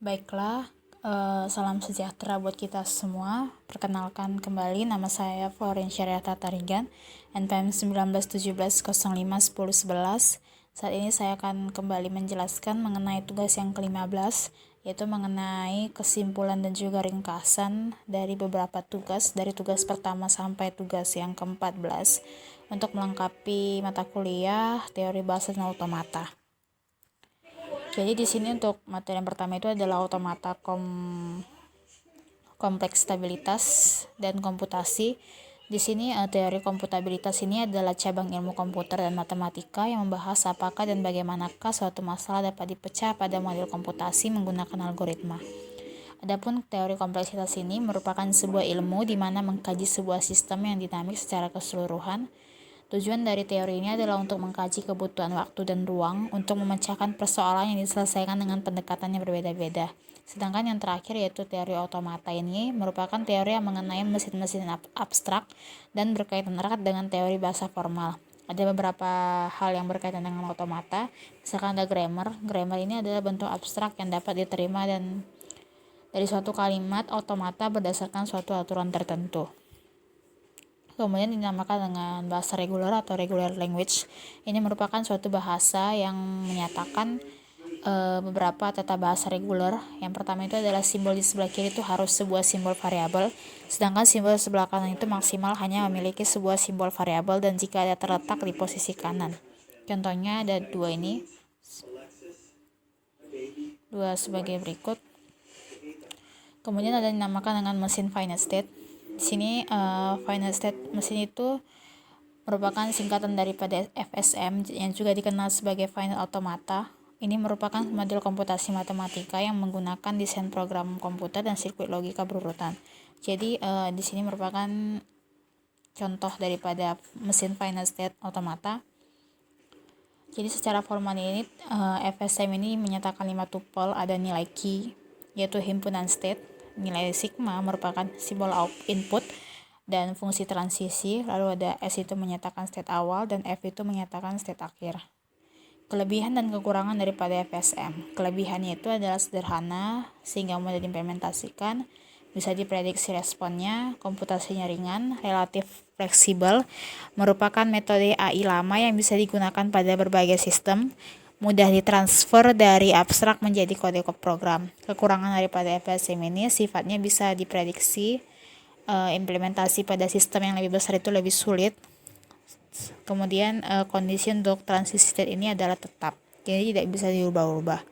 Baiklah, salam sejahtera buat kita semua. Perkenalkan kembali, nama saya Florin Syariata Tarigan, NPM 1917051011. Saat ini saya akan kembali menjelaskan mengenai tugas yang ke-15, yaitu mengenai kesimpulan dan juga ringkasan dari beberapa tugas, dari tugas pertama sampai tugas yang ke-14, untuk melengkapi mata kuliah teori bahasa dan automata. Jadi di sini untuk materi yang pertama itu adalah automata kompleks stabilitas dan komputasi. Di sini teori komputabilitas ini adalah cabang ilmu komputer dan matematika yang membahas apakah dan bagaimanakah suatu masalah dapat dipecah pada model komputasi menggunakan algoritma. Adapun teori kompleksitas ini merupakan sebuah ilmu di mana mengkaji sebuah sistem yang dinamik secara keseluruhan. Tujuan dari teori ini adalah untuk mengkaji kebutuhan waktu dan ruang untuk memecahkan persoalan yang diselesaikan dengan pendekatan yang berbeda-beda. Sedangkan yang terakhir yaitu teori automata ini merupakan teori yang mengenai mesin-mesin abstrak dan berkaitan erat dengan teori bahasa formal. Ada beberapa hal yang berkaitan dengan automata, misalkan ada grammar. Grammar ini adalah bentuk abstrak yang dapat diterima dan dari suatu kalimat automata berdasarkan suatu aturan tertentu. Kemudian dinamakan dengan bahasa regular atau regular language. Ini merupakan suatu bahasa yang menyatakan beberapa tata bahasa reguler. Yang pertama itu adalah simbol di sebelah kiri itu harus sebuah simbol variabel, sedangkan simbol sebelah kanan itu maksimal hanya memiliki sebuah simbol variabel dan jika ada terletak di posisi kanan. Contohnya ada dua sebagai berikut. Kemudian ada yang dinamakan dengan mesin finite state. Di sini finite state mesin itu merupakan singkatan daripada FSM yang juga dikenal sebagai finite automata. Ini merupakan model komputasi matematika yang menggunakan desain program komputer dan sirkuit logika berurutan. Jadi di sini merupakan contoh daripada mesin finite state automata. Jadi secara formal ini FSM ini menyatakan 5 tuple, ada nilai key yaitu himpunan state, nilai sigma merupakan simbol input dan fungsi transisi, lalu ada S itu menyatakan state awal dan F itu menyatakan state akhir. Kelebihan dan kekurangan daripada FSM. Kelebihannya itu adalah sederhana sehingga mudah diimplementasikan, bisa diprediksi responnya, komputasinya ringan, relatif fleksibel, merupakan metode AI lama yang bisa digunakan pada berbagai sistem, mudah ditransfer dari abstrak menjadi kode program. Kekurangan daripada FSM ini sifatnya bisa diprediksi, implementasi pada sistem yang lebih besar itu lebih sulit. Kemudian kondisi untuk transisi state ini adalah tetap, jadi tidak bisa diubah-ubah.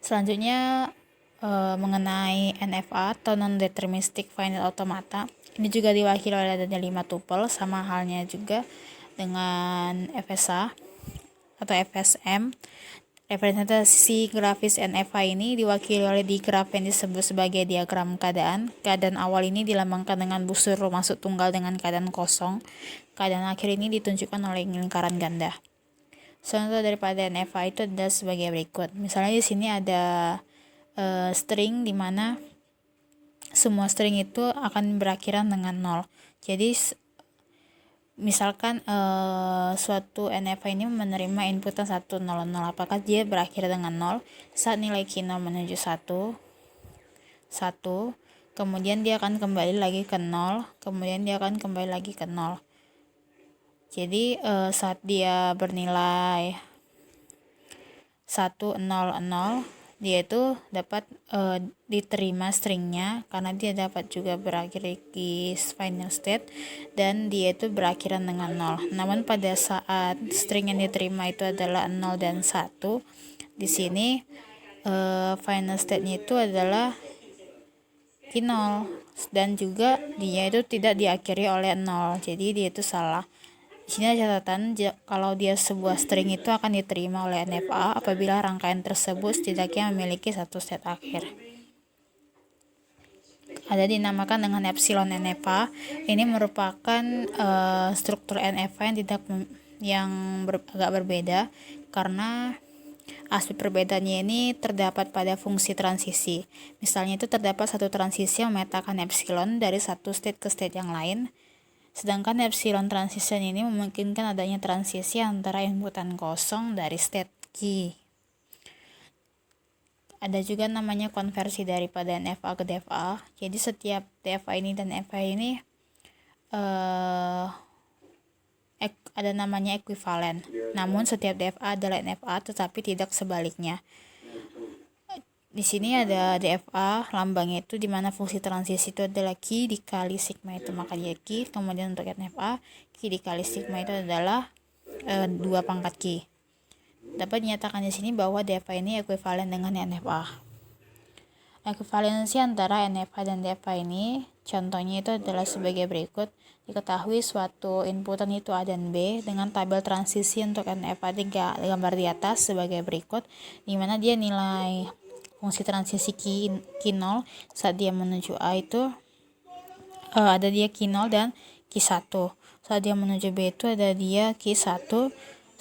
Selanjutnya mengenai NFA atau non-deterministic finite automata. Ini juga diwakili oleh adanya 5 tuple, sama halnya juga dengan FSA atau FSM. Representasi grafis NFA ini diwakili oleh digraf yang disebut sebagai diagram keadaan. Keadaan awal ini dilambangkan dengan busur masuk tunggal dengan keadaan kosong. Keadaan akhir ini ditunjukkan oleh lingkaran ganda. Contoh daripada NFA itu adalah sebagai berikut. Misalnya di sini ada string di mana semua string itu akan berakhiran dengan 0. Jadi misalkan suatu NFA ini menerima inputan 1, 0, 0, apakah dia berakhir dengan 0? Saat nilai Q0 menuju 1, kemudian dia akan kembali lagi ke 0, kemudian dia akan kembali lagi ke 0. Jadi saat dia bernilai 1, 0, 0, dia itu dapat diterima stringnya karena dia dapat juga berakhir di final state dan dia itu berakhiran dengan 0. Namun pada saat string yang diterima itu adalah 0 dan 1, di sini final state-nya itu adalah Q0 dan juga dia itu tidak diakhiri oleh 0. Jadi dia itu salah. Di sini ada catatan, kalau dia sebuah string itu akan diterima oleh NFA apabila rangkaian tersebut setidaknya memiliki satu state akhir. Ada dinamakan dengan epsilon NFA. Ini merupakan struktur NFA yang agak berbeda karena aspek perbedaannya ini terdapat pada fungsi transisi. Misalnya itu terdapat satu transisi yang memetakan epsilon dari satu state ke state yang lain. Sedangkan epsilon transition ini memungkinkan adanya transisi antara inputan kosong dari state Q. Ada juga namanya konversi daripada NFA ke DFA. Jadi setiap DFA ini dan FA ini ada namanya ekuivalen. Namun setiap DFA adalah NFA tetapi tidak sebaliknya. Di sini ada DFA, lambangnya itu di mana fungsi transisi itu adalah Q dikali sigma itu, maka dia Q. Kemudian untuk NFA, Q dikali sigma itu adalah 2 pangkat Q. Dapat dinyatakan di sini bahwa DFA ini ekuivalen dengan NFA. Ekuivalensi antara NFA dan DFA ini contohnya itu adalah sebagai berikut. Diketahui suatu inputan itu A dan B dengan tabel transisi untuk NFA gambar di atas sebagai berikut, di mana dia nilai fungsi transisi Q0 saat dia menuju A itu ada dia Q0 dan Q1. Saat dia menuju B itu ada dia Q1.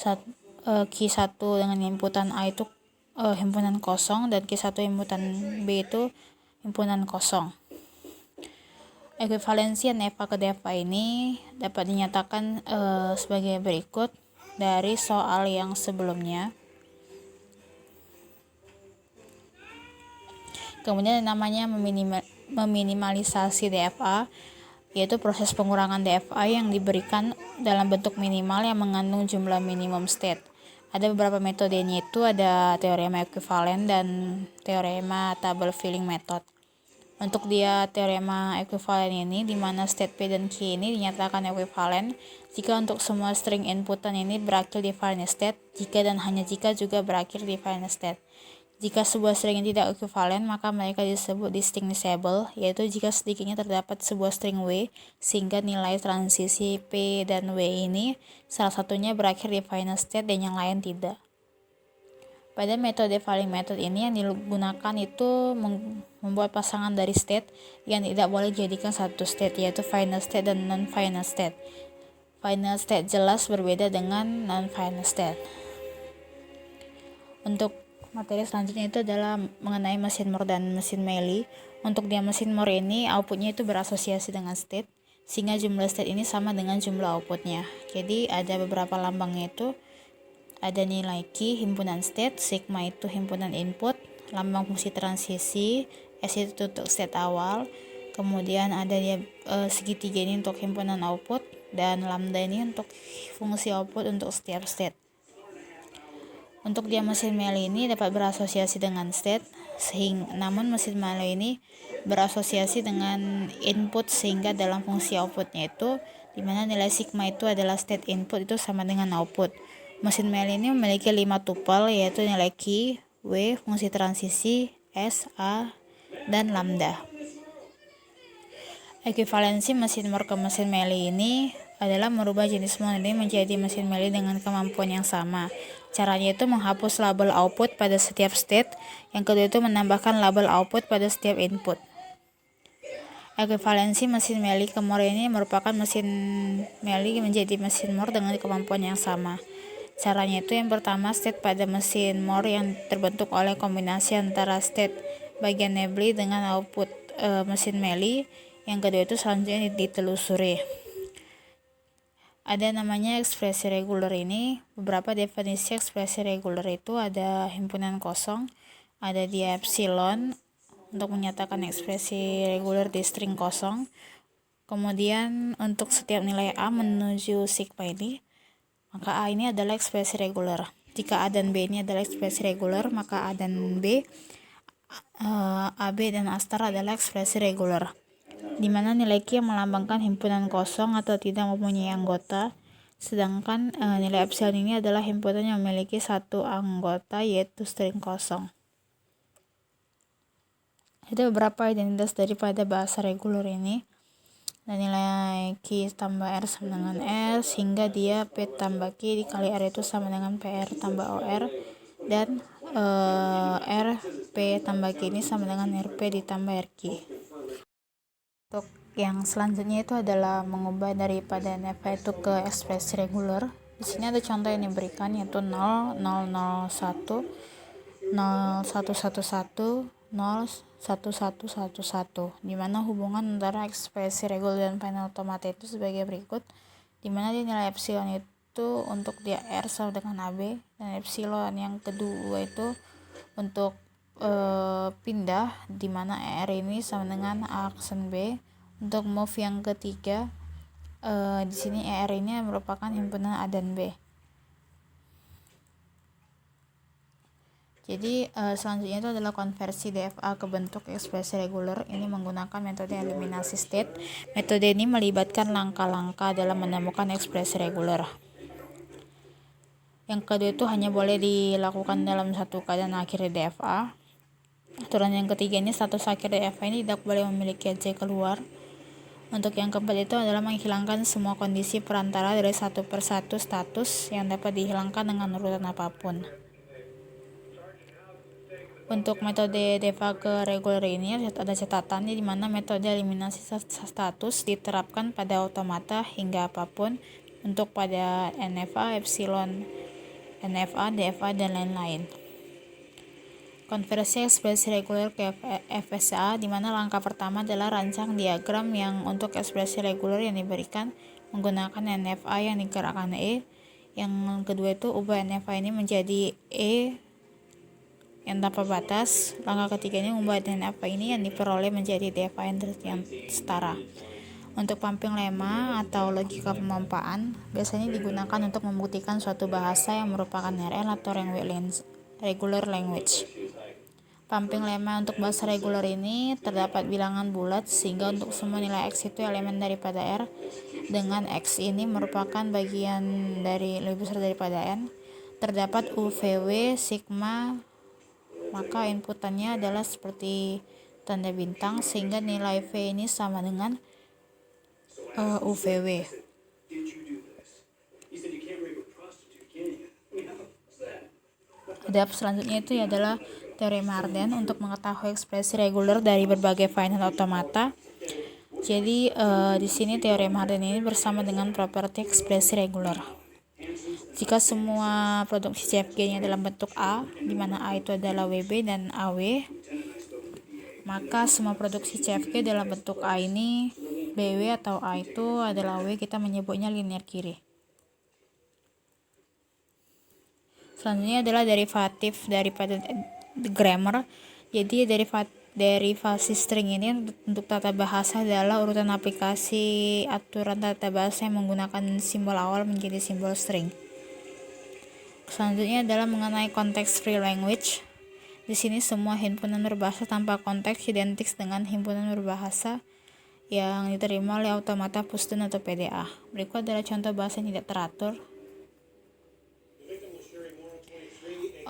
Saat Q1 dengan inputan A itu himpunan kosong dan Q1 himpunan B itu himpunan kosong. Ekuivalensi NFA ke DFA ini dapat dinyatakan sebagai berikut dari soal yang sebelumnya. Kemudian namanya meminimalisasi DFA, yaitu proses pengurangan DFA yang diberikan dalam bentuk minimal yang mengandung jumlah minimum state. Ada beberapa metodenya, itu ada teorema ekuivalen dan teorema table filling method. Untuk dia teorema ekuivalen ini, di mana state P dan Q ini dinyatakan ekuivalen jika untuk semua string inputan ini berakhir di final state, jika dan hanya jika juga berakhir di final state. Jika sebuah string tidak ekuivalen, maka mereka disebut distinguishable, yaitu jika sedikitnya terdapat sebuah string W, sehingga nilai transisi P dan W ini salah satunya berakhir di final state dan yang lain tidak. Pada metode filling method ini yang digunakan itu membuat pasangan dari state yang tidak boleh dijadikan satu state, yaitu final state dan non-final state. Final state jelas berbeda dengan non-final state. Untuk materi selanjutnya itu adalah mengenai mesin Moore dan mesin Meili. Untuk dia mesin Moore ini outputnya itu berasosiasi dengan state, sehingga jumlah state ini sama dengan jumlah outputnya. Jadi ada beberapa lambangnya, itu ada nilai Q himpunan state, sigma itu himpunan input, lambang fungsi transisi, S itu untuk state awal, kemudian ada dia segitiga ini untuk himpunan output, dan lambda ini untuk fungsi output untuk setiap state. Untuk dia mesin Meili ini dapat berasosiasi dengan state, namun mesin Meili ini berasosiasi dengan input, sehingga dalam fungsi outputnya itu dimana nilai sigma itu adalah state input itu sama dengan output. Mesin Meili ini memiliki 5 tupel, yaitu nilai Q, W, fungsi transisi, S, A, dan lambda. Ekuivalensi mesin Moore ke mesin Meili ini adalah merubah jenis Moore ini menjadi mesin Meili dengan kemampuan yang sama. Caranya itu menghapus label output pada setiap state, yang kedua itu menambahkan label output pada setiap input. Ekuivalensi mesin Meili ke Moore ini merupakan mesin Meili menjadi mesin Moore dengan kemampuan yang sama. Caranya itu yang pertama, state pada mesin Moore yang terbentuk oleh kombinasi antara state bagian Nebeli dengan output mesin Meili. Yang kedua itu selanjutnya ditelusuri. Ada namanya ekspresi reguler ini. Beberapa definisi ekspresi reguler itu ada himpunan kosong, ada dia epsilon untuk menyatakan ekspresi reguler di string kosong. Kemudian untuk setiap nilai A menuju sigma ini, maka A ini adalah ekspresi reguler. Jika A dan B ini adalah ekspresi reguler, maka A dan B, AB dan A star adalah ekspresi reguler, di mana nilai Q yang melambangkan himpunan kosong atau tidak mempunyai anggota, sedangkan nilai epsilon ini adalah himpunan yang memiliki satu anggota, yaitu string kosong. Itu beberapa identitas daripada bahasa reguler ini. Dan nilai Q tambah R sama dengan R, sehingga dia P tambah Q dikali R itu sama dengan PR tambah OR, dan R P tambah Q ini sama dengan RP ditambah RQ. Untuk yang selanjutnya itu adalah mengubah daripada NFA itu ke ekspresi reguler. Di sini ada contoh yang diberikan, yaitu 0, 001, 0111, 01111, di mana hubungan antara ekspresi reguler dan final automata itu sebagai berikut, di mana dia nilai epsilon itu untuk dia R sama dengan AB, dan epsilon yang kedua itu untuk pindah di mana ER ini sama dengan aksen B. Untuk move yang ketiga, di sini ER ini merupakan himpunan A dan B. Jadi selanjutnya itu adalah konversi DFA ke bentuk ekspresi reguler. Ini menggunakan metode eliminasi state. Metode ini melibatkan langkah-langkah dalam menemukan ekspresi reguler. Yang kedua itu hanya boleh dilakukan dalam satu keadaan akhir DFA. Aturan yang ketiga ini status akhir DFA ini tidak boleh memiliki J keluar. Untuk yang keempat itu adalah menghilangkan semua kondisi perantara dari satu per satu status yang dapat dihilangkan dengan urutan apapun. Untuk metode DFA ke reguler ini ada catatannya di mana metode eliminasi status diterapkan pada automata hingga apapun untuk pada NFA, epsilon, NFA, DFA, dan lain-lain. Konversi ekspresi reguler ke FSA di mana langkah pertama adalah rancang diagram yang untuk ekspresi reguler yang diberikan menggunakan NFA yang digerakkan E. Yang kedua itu ubah NFA ini menjadi E yang tanpa batas. Langkah ketiga ini membuat NFA ini yang diperoleh menjadi DFA yang setara. Untuk pumping lemma atau logika pemompaan biasanya digunakan untuk membuktikan suatu bahasa yang merupakan RL atau regular language. Pumping lemma untuk bahasa reguler ini terdapat bilangan bulat sehingga untuk semua nilai X itu elemen daripada R, dengan X ini merupakan bagian dari lebih besar daripada N. Terdapat UVW, sigma, maka inputannya adalah seperti tanda bintang sehingga nilai V ini sama dengan UVW. Adab selanjutnya itu adalah teorem Arden untuk mengetahui ekspresi reguler dari berbagai finite automata. Jadi di sini teorem Arden ini bersama dengan properti ekspresi reguler. Jika semua produksi CFG-nya dalam bentuk A, di mana A itu adalah WB dan AW, maka semua produksi CFG dalam bentuk A ini BW atau A itu adalah W, kita menyebutnya linear kiri. Selanjutnya adalah derivatif daripada grammar. Jadi derivasi string ini untuk tata bahasa adalah urutan aplikasi aturan tata bahasa yang menggunakan simbol awal menjadi simbol string. Selanjutnya adalah mengenai konteks free language. Di sini semua himpunan berbahasa tanpa konteks identik dengan himpunan berbahasa yang diterima oleh automata Pushtun atau PDA. Berikut adalah contoh bahasa yang tidak teratur.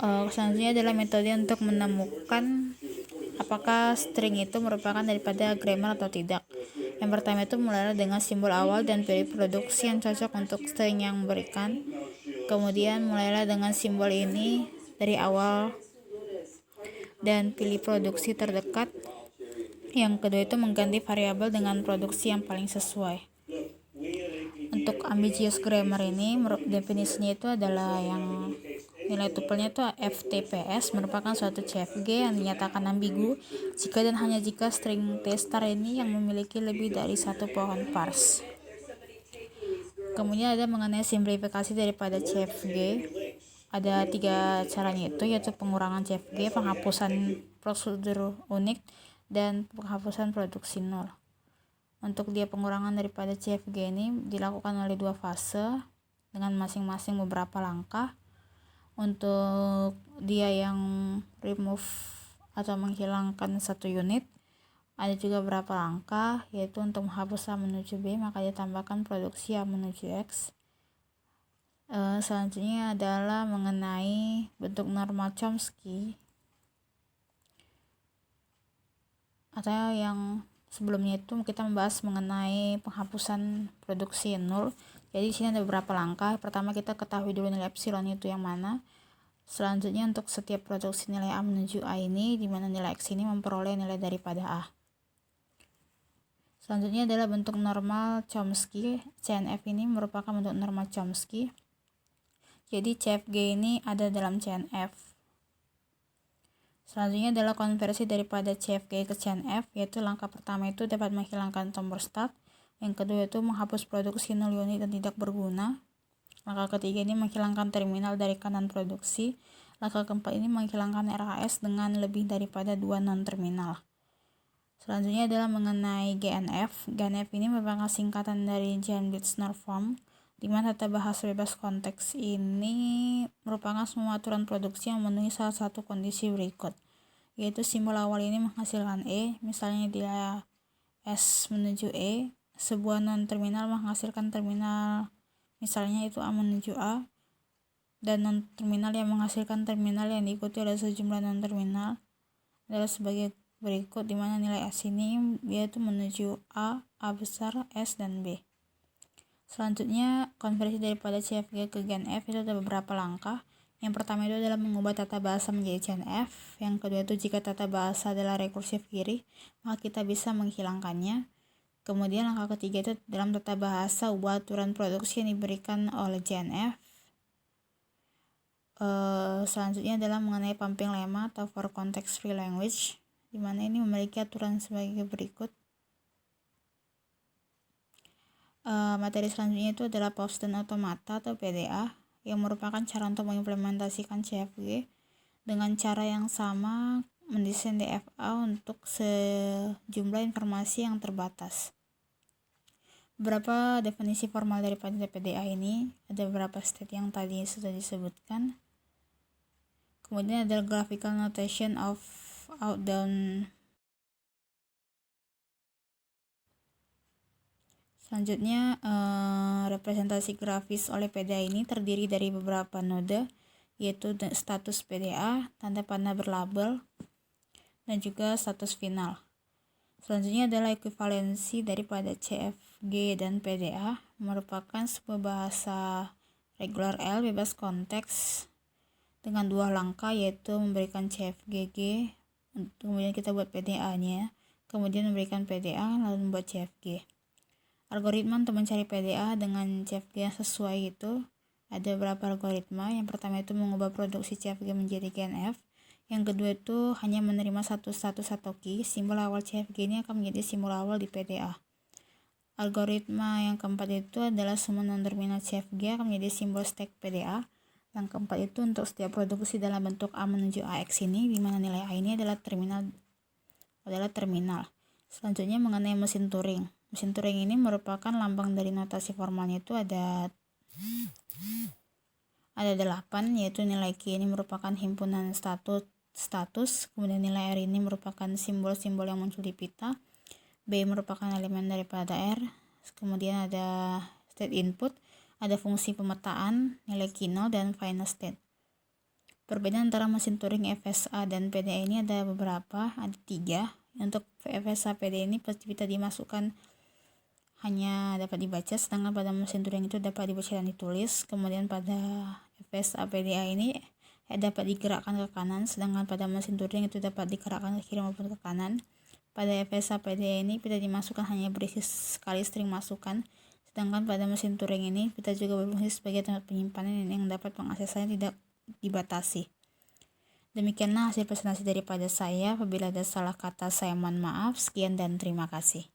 Selanjutnya adalah metode untuk menemukan apakah string itu merupakan daripada grammar atau tidak. Yang pertama itu mulai dengan simbol awal dan pilih produksi yang cocok untuk string yang memberikan. Kemudian mulailah dengan simbol ini dari awal dan pilih produksi terdekat. Yang kedua itu mengganti variabel dengan produksi yang paling sesuai. Untuk ambiguous grammar ini definisinya itu adalah yang nilai tupelnya itu FTPS merupakan suatu CFG yang dinyatakan ambigu jika dan hanya jika string T-star ini yang memiliki lebih dari satu pohon parse. Kemudian ada mengenai simplifikasi daripada CFG. Ada 3 caranya itu, yaitu pengurangan CFG, penghapusan prosedur unik, dan penghapusan produksi nol. Untuk dia pengurangan daripada CFG ini dilakukan oleh 2 fase dengan masing-masing beberapa langkah. Untuk dia yang remove atau menghilangkan 1 unit ada juga beberapa langkah, yaitu untuk menghapus A menuju B maka ditambahkan produksi A menuju X. Selanjutnya adalah mengenai bentuk normal Chomsky, atau yang sebelumnya itu kita membahas mengenai penghapusan produksi nol. Jadi di sini ada beberapa langkah. Pertama kita ketahui dulu nilai epsilon itu yang mana. Selanjutnya untuk setiap produksi nilai A menuju A ini di mana nilai X ini memperoleh nilai daripada A. Selanjutnya adalah bentuk normal Chomsky. CNF ini merupakan bentuk normal Chomsky. Jadi CFG ini ada dalam CNF. Selanjutnya adalah konversi daripada CFG ke CNF, yaitu langkah pertama itu dapat menghilangkan tombol start. Yang kedua itu menghapus produksi 0 unit dan tidak berguna. Langkah ketiga ini menghilangkan terminal dari kanan produksi. Langkah keempat ini menghilangkan RHS dengan lebih daripada 2 non-terminal. Selanjutnya adalah mengenai GNF. GNF ini merupakan singkatan dari Giant Blitz Norm, di mana tata bahasa bebas konteks ini merupakan semua aturan produksi yang memenuhi salah satu kondisi berikut, yaitu simbol awal ini menghasilkan E, misalnya dia S menuju E, sebuah non-terminal menghasilkan terminal, misalnya itu A menuju A, dan non-terminal yang menghasilkan terminal yang diikuti oleh sejumlah non-terminal adalah sebagai berikut, di mana nilai S ini yaitu menuju A, A besar, S, dan B. Selanjutnya, konversi daripada CFG ke GenF itu ada beberapa langkah. Yang pertama itu adalah mengubah tata bahasa menjadi GenF. Yang kedua itu jika tata bahasa adalah rekursif kiri, maka kita bisa menghilangkannya. Kemudian langkah ketiga itu dalam tata bahasa ubah aturan produksi yang diberikan oleh GenF. Selanjutnya adalah mengenai pumping lemma atau for context free language, di mana ini memiliki aturan sebagai berikut. Materi selanjutnya itu adalah Poussin Automata atau PDA, yang merupakan cara untuk mengimplementasikan CFG dengan cara yang sama, mendesain DFA untuk sejumlah informasi yang terbatas. Beberapa definisi formal daripada PDA ini, ada beberapa state yang tadi sudah disebutkan. Kemudian ada graphical notation of out-down. Selanjutnya, representasi grafis oleh PDA ini terdiri dari beberapa node, yaitu status PDA, tanda panah berlabel, dan juga status final. Selanjutnya adalah ekuivalensi daripada CFG dan PDA, merupakan sebuah bahasa regular L bebas konteks dengan 2 langkah, yaitu memberikan CFGG, kemudian kita buat PDA-nya, kemudian memberikan PDA, lalu membuat CFG. Algoritma untuk mencari PDA dengan CFG yang sesuai itu ada beberapa algoritma. Yang pertama itu mengubah produksi CFG menjadi GenF. Yang kedua itu hanya menerima satu status atau key. Simbol awal CFG ini akan menjadi simbol awal di PDA. Algoritma yang keempat itu adalah semua non-terminal CFG akan menjadi simbol stack PDA. Yang keempat itu untuk setiap produksi dalam bentuk A menuju AX ini, di mana nilai A ini adalah terminal. Selanjutnya mengenai mesin Turing. Mesin Turing ini merupakan lambang dari notasi formalnya itu ada 8, yaitu nilai Q ini merupakan himpunan status, kemudian nilai R ini merupakan simbol-simbol yang muncul di pita, B merupakan elemen daripada R, kemudian ada state input, ada fungsi pemetaan, nilai Q0, dan final state. Perbedaan antara mesin Turing FSA dan PDA ini ada beberapa, ada 3. Untuk FSA PDA ini pita dimasukkan hanya dapat dibaca, sedangkan pada mesin Turing itu dapat dibaca dan ditulis. Kemudian pada FSA PDA ini dapat digerakkan ke kanan, sedangkan pada mesin Turing itu dapat digerakkan ke kiri maupun ke kanan. Pada FSA PDA ini pita dimasukkan hanya berisi sekali string masukan, sedangkan pada mesin Turing ini pita juga berfungsi sebagai tempat penyimpanan yang dapat pengaksesannya tidak dibatasi. Demikianlah hasil presentasi daripada saya. Apabila ada salah kata saya mohon maaf. Sekian dan terima kasih.